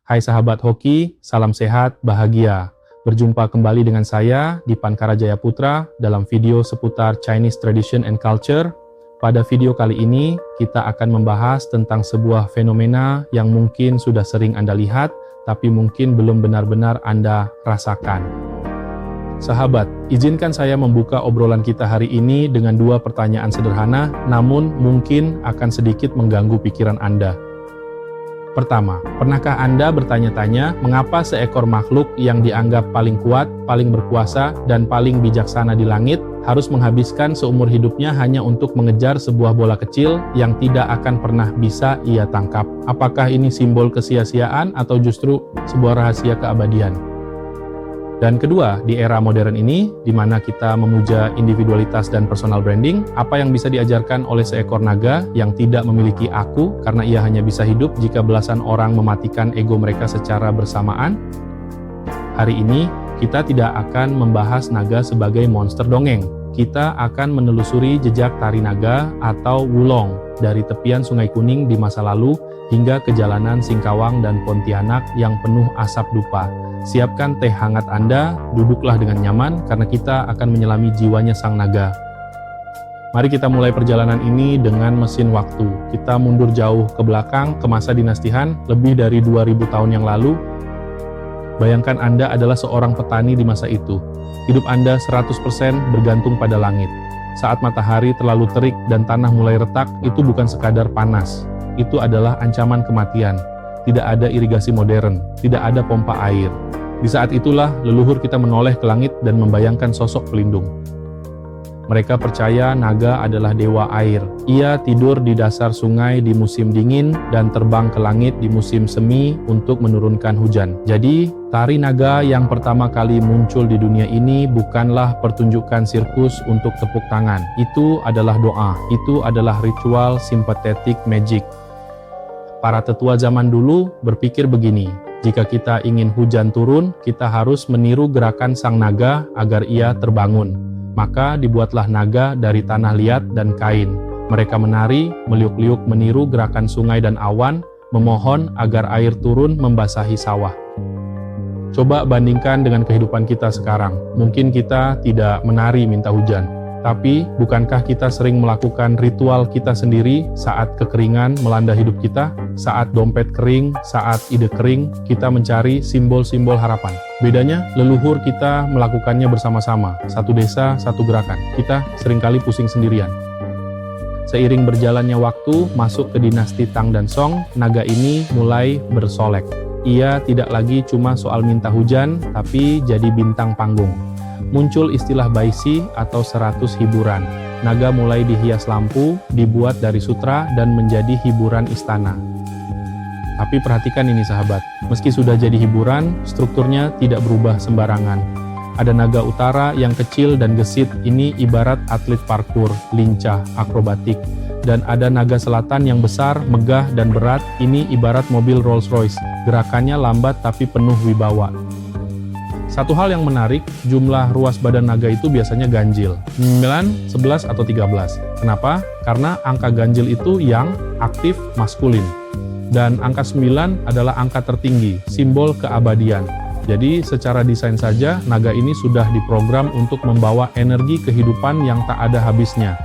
Hai sahabat hoki, salam sehat, bahagia. Berjumpa kembali dengan saya, Dipan Karajaya Putra, dalam video seputar Chinese Tradition and Culture. Pada video kali ini, kita akan membahas tentang sebuah fenomena yang mungkin sudah sering Anda lihat, tapi mungkin belum benar-benar Anda rasakan. Sahabat, izinkan saya membuka obrolan kita hari ini dengan dua pertanyaan sederhana, namun mungkin akan sedikit mengganggu pikiran Anda. Pertama, pernahkah Anda bertanya-tanya mengapa seekor makhluk yang dianggap paling kuat, paling berkuasa, dan paling bijaksana di langit harus menghabiskan seumur hidupnya hanya untuk mengejar sebuah bola kecil yang tidak akan pernah bisa ia tangkap? Apakah ini simbol kesia-siaan atau justru sebuah rahasia keabadian? Dan kedua, di era modern ini, di mana kita memuja individualitas dan personal branding, apa yang bisa diajarkan oleh seekor naga yang tidak memiliki aku karena ia hanya bisa hidup jika belasan orang mematikan ego mereka secara bersamaan? Hari ini, kita tidak akan membahas naga sebagai monster dongeng. Kita akan menelusuri jejak tari naga atau wulong dari tepian Sungai Kuning di masa lalu hingga ke jalanan Singkawang dan Pontianak yang penuh asap dupa. Siapkan teh hangat Anda, duduklah dengan nyaman karena kita akan menyelami jiwanya sang naga. Mari kita mulai perjalanan ini dengan mesin waktu. Kita mundur jauh ke belakang ke masa dinasti Han, lebih dari 2000 tahun yang lalu. Bayangkan Anda adalah seorang petani di masa itu. Hidup Anda 100% bergantung pada langit. Saat matahari terlalu terik dan tanah mulai retak, itu bukan sekadar panas. Itu adalah ancaman kematian. Tidak ada irigasi modern, tidak ada pompa air. Di saat itulah leluhur kita menoleh ke langit dan membayangkan sosok pelindung. Mereka percaya naga adalah dewa air. Ia tidur di dasar sungai di musim dingin dan terbang ke langit di musim semi untuk menurunkan hujan. Jadi, tari naga yang pertama kali muncul di dunia ini bukanlah pertunjukan sirkus untuk tepuk tangan. Itu adalah doa. Itu adalah ritual sympathetic magic. Para tetua zaman dulu berpikir begini, jika kita ingin hujan turun, kita harus meniru gerakan sang naga agar ia terbangun. Maka dibuatlah naga dari tanah liat dan kain. Mereka menari, meliuk-liuk meniru gerakan sungai dan awan, memohon agar air turun membasahi sawah. Coba bandingkan dengan kehidupan kita sekarang. Mungkin kita tidak menari minta hujan. Tapi, bukankah kita sering melakukan ritual kita sendiri saat kekeringan melanda hidup kita? Saat dompet kering, saat ide kering, kita mencari simbol-simbol harapan. Bedanya, leluhur kita melakukannya bersama-sama. Satu desa, satu gerakan. Kita seringkali pusing sendirian. Seiring berjalannya waktu, masuk ke dinasti Tang dan Song, naga ini mulai bersolek. Ia tidak lagi cuma soal minta hujan, tapi jadi bintang panggung. Muncul istilah baisi atau 100 hiburan. Naga mulai dihias lampu, dibuat dari sutra, dan menjadi hiburan istana. Tapi perhatikan ini sahabat, meski sudah jadi hiburan, strukturnya tidak berubah sembarangan. Ada naga utara yang kecil dan gesit, ini ibarat atlet parkur, lincah, akrobatik. Dan ada naga selatan yang besar, megah, dan berat, ini ibarat mobil Rolls Royce, gerakannya lambat tapi penuh wibawa. Satu hal yang menarik, jumlah ruas badan naga itu biasanya ganjil, 9, 11, atau 13. Kenapa? Karena angka ganjil itu yang aktif maskulin. Dan angka 9 adalah angka tertinggi, simbol keabadian. Jadi secara desain saja, naga ini sudah diprogram untuk membawa energi kehidupan yang tak ada habisnya.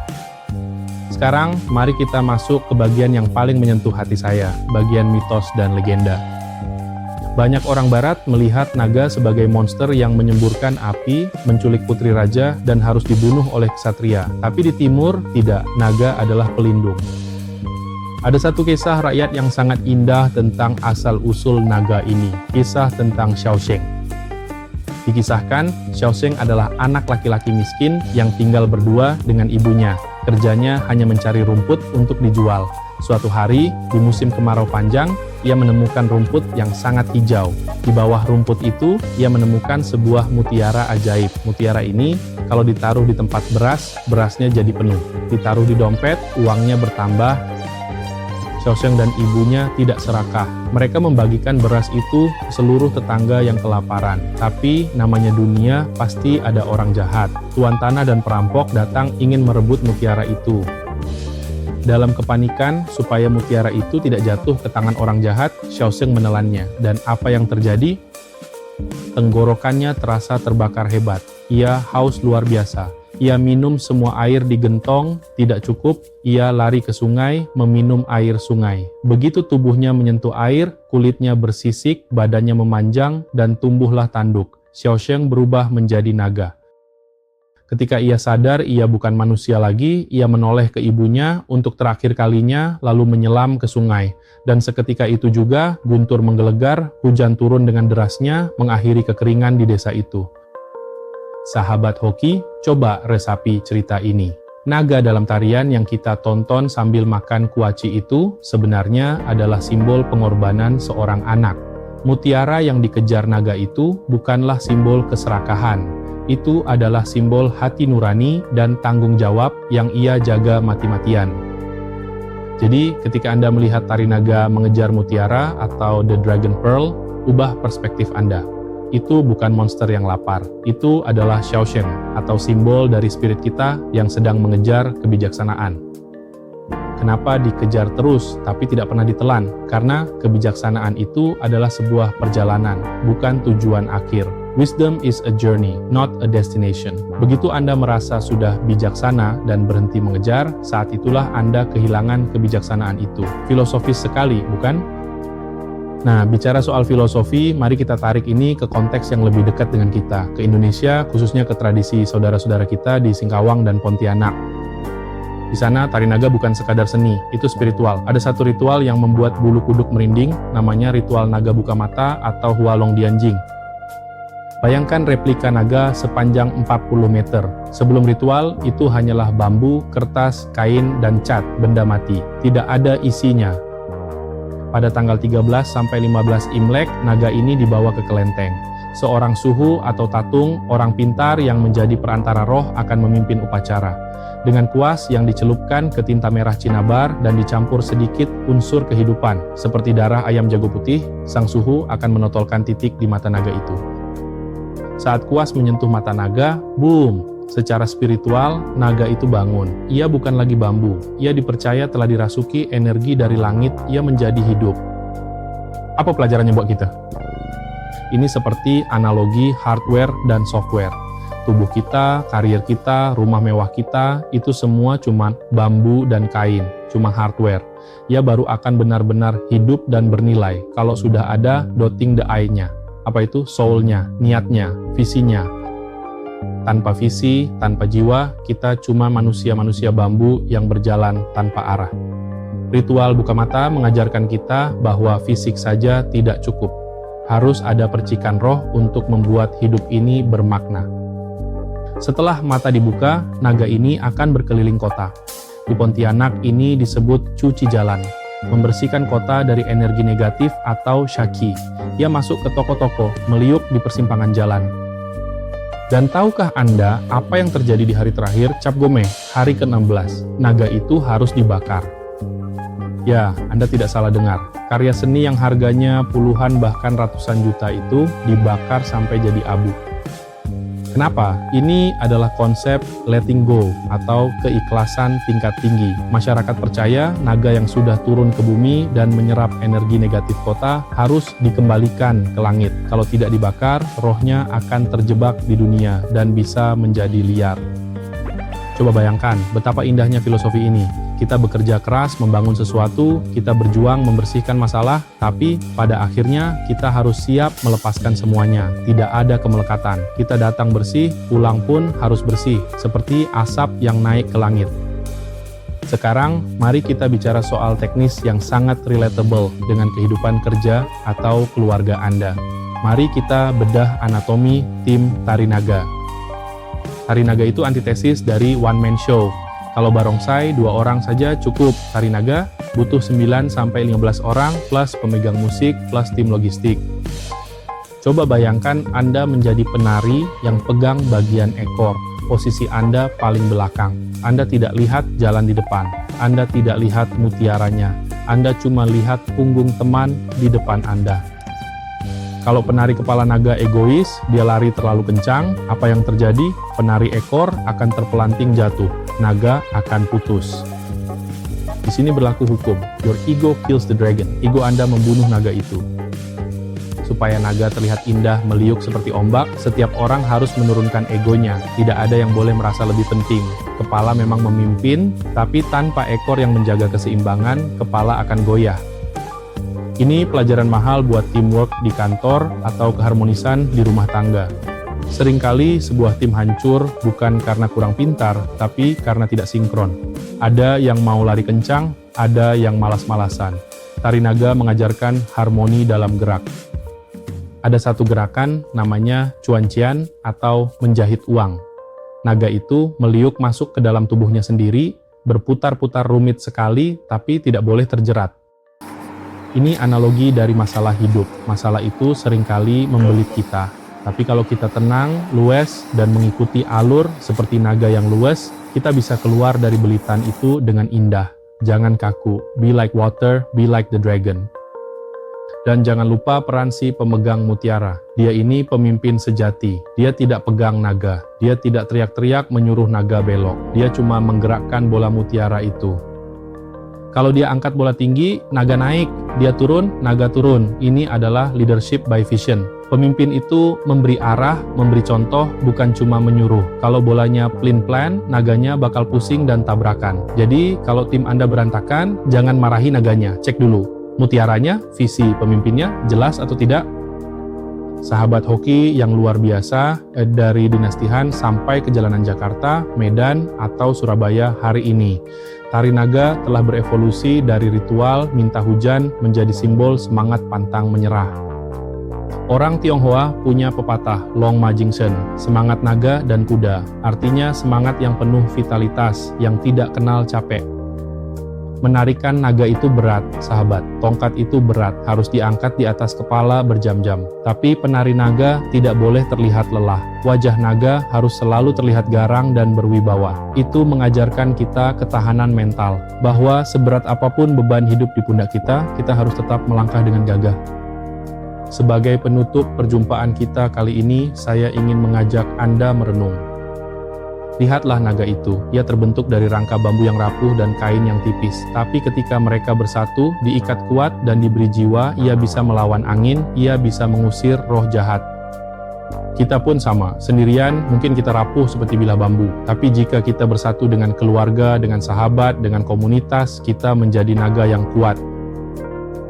Sekarang, mari kita masuk ke bagian yang paling menyentuh hati saya, bagian mitos dan legenda. Banyak orang barat melihat naga sebagai monster yang menyemburkan api, menculik putri raja, dan harus dibunuh oleh ksatria. Tapi di timur, tidak. Naga adalah pelindung. Ada satu kisah rakyat yang sangat indah tentang asal-usul naga ini. Kisah tentang Xiaosheng. Dikisahkan, Xiaosheng adalah anak laki-laki miskin yang tinggal berdua dengan ibunya. Kerjanya hanya mencari rumput untuk dijual. Suatu hari, di musim kemarau panjang, ia menemukan rumput yang sangat hijau. Di bawah rumput itu, ia menemukan sebuah mutiara ajaib. Mutiara ini, kalau ditaruh di tempat beras, berasnya jadi penuh. Ditaruh di dompet, uangnya bertambah. Xiaosheng dan ibunya tidak serakah. Mereka membagikan beras itu ke seluruh tetangga yang kelaparan. Tapi, namanya dunia, pasti ada orang jahat. Tuan tanah dan perampok datang ingin merebut mutiara itu. Dalam kepanikan, supaya mutiara itu tidak jatuh ke tangan orang jahat, Xiaosheng menelannya. Dan apa yang terjadi? Tenggorokannya terasa terbakar hebat. Ia haus luar biasa. Ia minum semua air di gentong, tidak cukup, ia lari ke sungai, meminum air sungai. Begitu tubuhnya menyentuh air, kulitnya bersisik, badannya memanjang, dan tumbuhlah tanduk. Xiaosheng berubah menjadi naga. Ketika ia sadar ia bukan manusia lagi, ia menoleh ke ibunya untuk terakhir kalinya, lalu menyelam ke sungai. Dan seketika itu juga, guntur menggelegar, hujan turun dengan derasnya, mengakhiri kekeringan di desa itu. Sahabat hoki, coba resapi cerita ini. Naga dalam tarian yang kita tonton sambil makan kuaci itu sebenarnya adalah simbol pengorbanan seorang anak. Mutiara yang dikejar naga itu bukanlah simbol keserakahan. Itu adalah simbol hati nurani dan tanggung jawab yang ia jaga mati-matian. Jadi, ketika Anda melihat tari naga mengejar mutiara atau The Dragon Pearl, ubah perspektif Anda. Itu bukan monster yang lapar. Itu adalah Xiaosheng, atau simbol dari spirit kita yang sedang mengejar kebijaksanaan. Kenapa dikejar terus, tapi tidak pernah ditelan? Karena kebijaksanaan itu adalah sebuah perjalanan, bukan tujuan akhir. Wisdom is a journey, not a destination. Begitu Anda merasa sudah bijaksana dan berhenti mengejar, saat itulah Anda kehilangan kebijaksanaan itu. Filosofis sekali, bukan? Nah, bicara soal filosofi, mari kita tarik ini ke konteks yang lebih dekat dengan kita, ke Indonesia, khususnya ke tradisi saudara-saudara kita di Singkawang dan Pontianak. Di sana, tari naga bukan sekadar seni, itu spiritual. Ada satu ritual yang membuat bulu kuduk merinding, namanya ritual naga buka mata atau Hualong Dianjing. Bayangkan replika naga sepanjang 40 meter. Sebelum ritual, itu hanyalah bambu, kertas, kain, dan cat, benda mati. Tidak ada isinya. Pada tanggal 13 sampai 15 Imlek, naga ini dibawa ke kelenteng. Seorang suhu atau tatung, orang pintar yang menjadi perantara roh akan memimpin upacara. Dengan kuas yang dicelupkan ke tinta merah cinabar dan dicampur sedikit unsur kehidupan, seperti darah ayam jago putih, sang suhu akan menotolkan titik di mata naga itu. Saat kuas menyentuh mata naga, boom! Secara spiritual, naga itu bangun. Ia bukan lagi bambu. Ia dipercaya telah dirasuki energi dari langit, ia menjadi hidup. Apa pelajarannya buat kita? Ini seperti analogi hardware dan software. Tubuh kita, karir kita, rumah mewah kita, itu semua cuma bambu dan kain, cuma hardware. Ia baru akan benar-benar hidup dan bernilai kalau sudah ada dotting the I-nya. Apa itu? Soul-nya, niatnya, visinya. Tanpa visi, tanpa jiwa, kita cuma manusia-manusia bambu yang berjalan tanpa arah. Ritual buka mata mengajarkan kita bahwa fisik saja tidak cukup. Harus ada percikan roh untuk membuat hidup ini bermakna. Setelah mata dibuka, naga ini akan berkeliling kota. Di Pontianak ini disebut cuci jalan, membersihkan kota dari energi negatif atau syaki. Ia masuk ke toko-toko, meliuk di persimpangan jalan. Dan tahukah Anda apa yang terjadi di hari terakhir Cap Gomeh, hari ke-16? Naga itu harus dibakar. Ya, Anda tidak salah dengar. Karya seni yang harganya puluhan bahkan ratusan juta itu dibakar sampai jadi abu. Kenapa? Ini adalah konsep letting go atau keikhlasan tingkat tinggi. Masyarakat percaya naga yang sudah turun ke bumi dan menyerap energi negatif kota harus dikembalikan ke langit. Kalau tidak dibakar, rohnya akan terjebak di dunia dan bisa menjadi liar. Coba bayangkan betapa indahnya filosofi ini. Kita bekerja keras membangun sesuatu, kita berjuang membersihkan masalah, tapi pada akhirnya kita harus siap melepaskan semuanya. Tidak ada kemelekatan. Kita datang bersih, pulang pun harus bersih, seperti asap yang naik ke langit. Sekarang, mari kita bicara soal teknis yang sangat relatable dengan kehidupan kerja atau keluarga Anda. Mari kita bedah anatomi tim tari naga. Tari naga itu antitesis dari one man show. Kalau barongsai, 2 orang saja cukup. Tari naga butuh 9-15 orang plus pemegang musik plus tim logistik. Coba bayangkan Anda menjadi penari yang pegang bagian ekor. Posisi Anda paling belakang. Anda tidak lihat jalan di depan. Anda tidak lihat mutiaranya. Anda cuma lihat punggung teman di depan Anda. Kalau penari kepala naga egois, dia lari terlalu kencang, apa yang terjadi? Penari ekor akan terpelanting jatuh, naga akan putus. Di sini berlaku hukum, your ego kills the dragon. Ego Anda membunuh naga itu. Supaya naga terlihat indah, meliuk seperti ombak, setiap orang harus menurunkan egonya. Tidak ada yang boleh merasa lebih penting. Kepala memang memimpin, tapi tanpa ekor yang menjaga keseimbangan, kepala akan goyah. Ini pelajaran mahal buat teamwork di kantor atau keharmonisan di rumah tangga. Seringkali sebuah tim hancur bukan karena kurang pintar, tapi karena tidak sinkron. Ada yang mau lari kencang, ada yang malas-malasan. Tari naga mengajarkan harmoni dalam gerak. Ada satu gerakan namanya cuancian atau menjahit uang. Naga itu meliuk masuk ke dalam tubuhnya sendiri, berputar-putar rumit sekali, tapi tidak boleh terjerat. Ini analogi dari masalah hidup. Masalah itu seringkali membelit kita. Tapi kalau kita tenang, luwes, dan mengikuti alur seperti naga yang luwes, kita bisa keluar dari belitan itu dengan indah. Jangan kaku. Be like water, be like the dragon. Dan jangan lupa peran si pemegang mutiara. Dia ini pemimpin sejati. Dia tidak pegang naga. Dia tidak teriak-teriak menyuruh naga belok. Dia cuma menggerakkan bola mutiara itu. Kalau dia angkat bola tinggi, naga naik. Dia turun, naga turun. Ini adalah leadership by vision. Pemimpin itu memberi arah, memberi contoh, bukan cuma menyuruh. Kalau bolanya plan, naganya bakal pusing dan tabrakan. Jadi, kalau tim Anda berantakan, jangan marahi naganya. Cek dulu. Mutiaranya, visi pemimpinnya, jelas atau tidak? Sahabat hoki yang luar biasa, dari Dinasti Han sampai ke jalanan Jakarta, Medan, atau Surabaya hari ini. Tari naga telah berevolusi dari ritual minta hujan menjadi simbol semangat pantang menyerah. Orang Tionghoa punya pepatah Long Ma Jing Shen, semangat naga dan kuda, artinya semangat yang penuh vitalitas, yang tidak kenal capek. Menarikan naga itu berat, sahabat. Tongkat itu berat, harus diangkat di atas kepala berjam-jam. Tapi penari naga tidak boleh terlihat lelah. Wajah naga harus selalu terlihat garang dan berwibawa. Itu mengajarkan kita ketahanan mental, bahwa seberat apapun beban hidup di pundak kita harus tetap melangkah dengan gagah. Sebagai penutup perjumpaan kita kali ini, saya ingin mengajak Anda merenung. Lihatlah naga itu, ia terbentuk dari rangka bambu yang rapuh dan kain yang tipis. Tapi ketika mereka bersatu, diikat kuat dan diberi jiwa, ia bisa melawan angin, ia bisa mengusir roh jahat. Kita pun sama, sendirian mungkin kita rapuh seperti bilah bambu. Tapi jika kita bersatu dengan keluarga, dengan sahabat, dengan komunitas, kita menjadi naga yang kuat.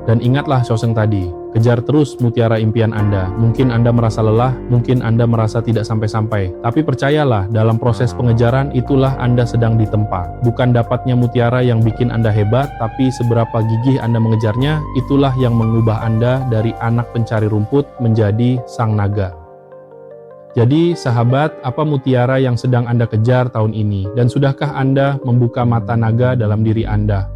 Dan ingatlah Shoseng tadi, kejar terus mutiara impian Anda. Mungkin Anda merasa lelah, mungkin Anda merasa tidak sampai-sampai. Tapi percayalah, dalam proses pengejaran itulah Anda sedang ditempa. Bukan dapatnya mutiara yang bikin Anda hebat, tapi seberapa gigih Anda mengejarnya, itulah yang mengubah Anda dari anak pencari rumput menjadi sang naga. Jadi, sahabat, apa mutiara yang sedang Anda kejar tahun ini? Dan sudahkah Anda membuka mata naga dalam diri Anda?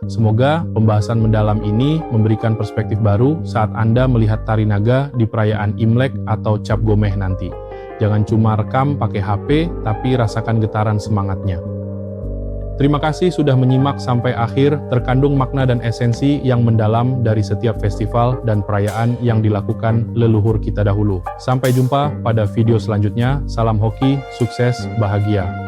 Semoga pembahasan mendalam ini memberikan perspektif baru saat Anda melihat tari naga di perayaan Imlek atau Cap Gomeh nanti. Jangan cuma rekam pakai HP, tapi rasakan getaran semangatnya. Terima kasih sudah menyimak sampai akhir, terkandung makna dan esensi yang mendalam dari setiap festival dan perayaan yang dilakukan leluhur kita dahulu. Sampai jumpa pada video selanjutnya. Salam hoki, sukses, bahagia.